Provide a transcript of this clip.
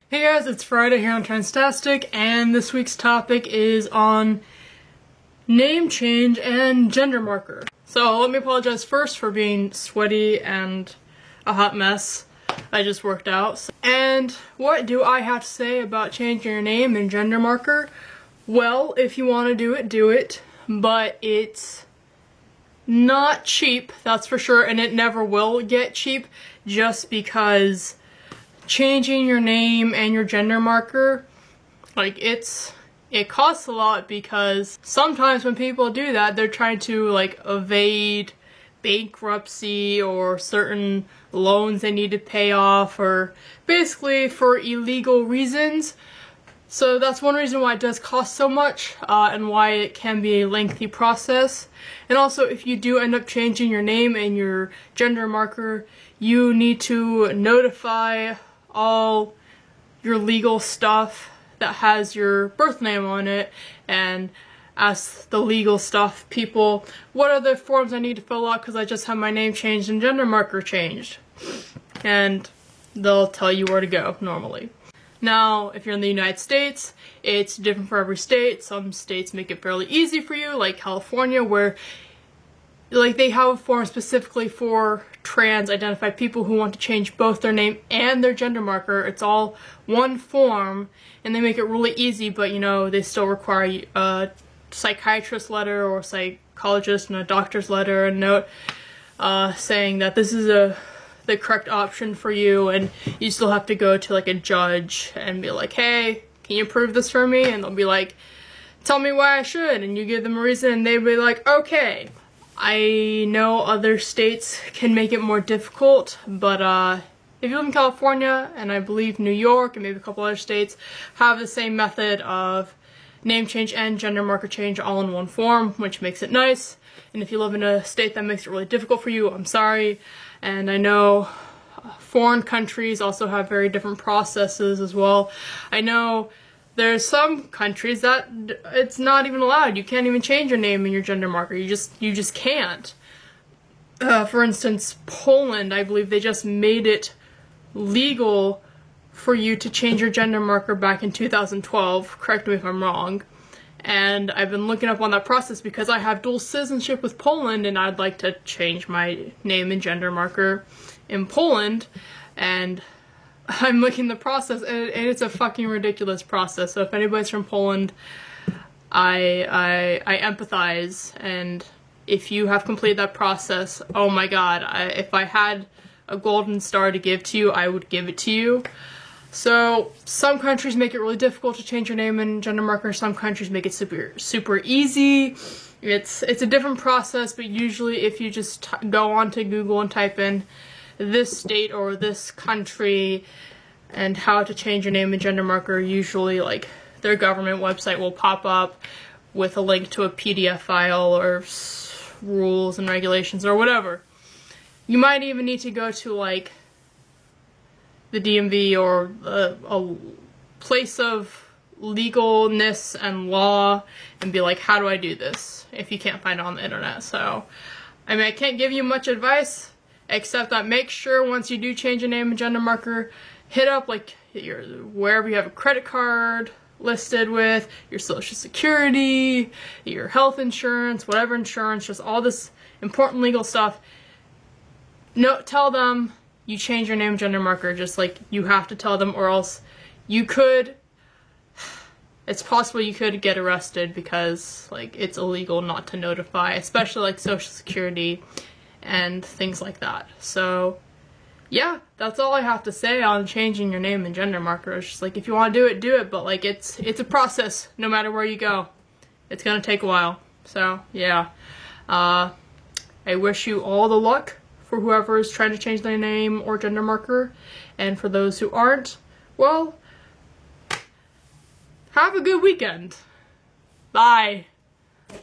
Hey guys, it's Friday here on Transtastic, and this week's topic is on name change and gender marker. So let me apologize first for being sweaty and a hot mess. I just worked out. And what do I have to say about changing your name and gender marker? Well, if you want to do it, but it's not cheap, that's for sure, and it never will get cheap just because changing your name and your gender marker, like it costs a lot, because sometimes when people do that, they're trying to like evade bankruptcy or certain loans they need to pay off, or basically for illegal reasons. So that's one reason why it does cost so much, and why it can be a lengthy process. And also, if you do end up changing your name and your gender marker, you need to notify all your legal stuff that has your birth name on it, and ask the legal stuff people, what are the forms I need to fill out because I just have my name changed and gender marker changed. And they'll tell you where to go normally. Now, if you're in the United States, it's different for every state. Some states make it fairly easy for you, like California, where like they have a form specifically for trans-identified people who want to change both their name and their gender marker. It's all one form, and they make it really easy, but you know, they still require a psychiatrist letter or psychologist and a doctor's letter and note saying that this is the correct option for you, and you still have to go to like a judge and be like, hey, can you approve this for me? And they'll be like, tell me why I should, and you give them a reason, and they'll be like, okay. I know other states can make it more difficult, but if you live in California, and I believe New York and maybe a couple other states have the same method of name change and gender marker change all in one form, which makes it nice. And if you live in a state that makes it really difficult for you, I'm sorry. And I know foreign countries also have very different processes as well. I know there's some countries that it's not even allowed. You can't even change your name and your gender marker. You just can't. For instance, Poland, I believe they just made it legal for you to change your gender marker back in 2012. Correct me if I'm wrong. And I've been looking up on that process because I have dual citizenship with Poland, and I'd like to change my name and gender marker in Poland. And I'm looking the process, and it's a fucking ridiculous process. So if anybody's from Poland, I empathize, and if you have completed that process, oh my god, if I had a golden star to give to you, I would give it to you. So some countries make it really difficult to change your name and gender marker. Some countries make it super easy. It's a different process, but usually if you just go onto Google and type in this state or this country and how to change your name and gender marker, usually like their government website will pop up with a link to a PDF file or rules and regulations or whatever. You might even need to go to like the DMV or a place of legalness and law and be like, how do I do this, if you can't find it on the internet. So I mean, I can't give you much advice, except that make sure once you do change your name and gender marker, hit up like wherever you have a credit card listed with, your social security, your health insurance, whatever insurance, just all this important legal stuff. No, tell them you change your name and gender marker, just like you have to tell them, or else it's possible you could get arrested because like it's illegal not to notify, especially like social security and things like that. So yeah, that's all I have to say on changing your name and gender marker. It's just like, if you want to do it, but like it's a process no matter where you go. It's gonna take a while. So yeah, I wish you all the luck for whoever is trying to change their name or gender marker, and for those who aren't, well, have a good weekend. Bye.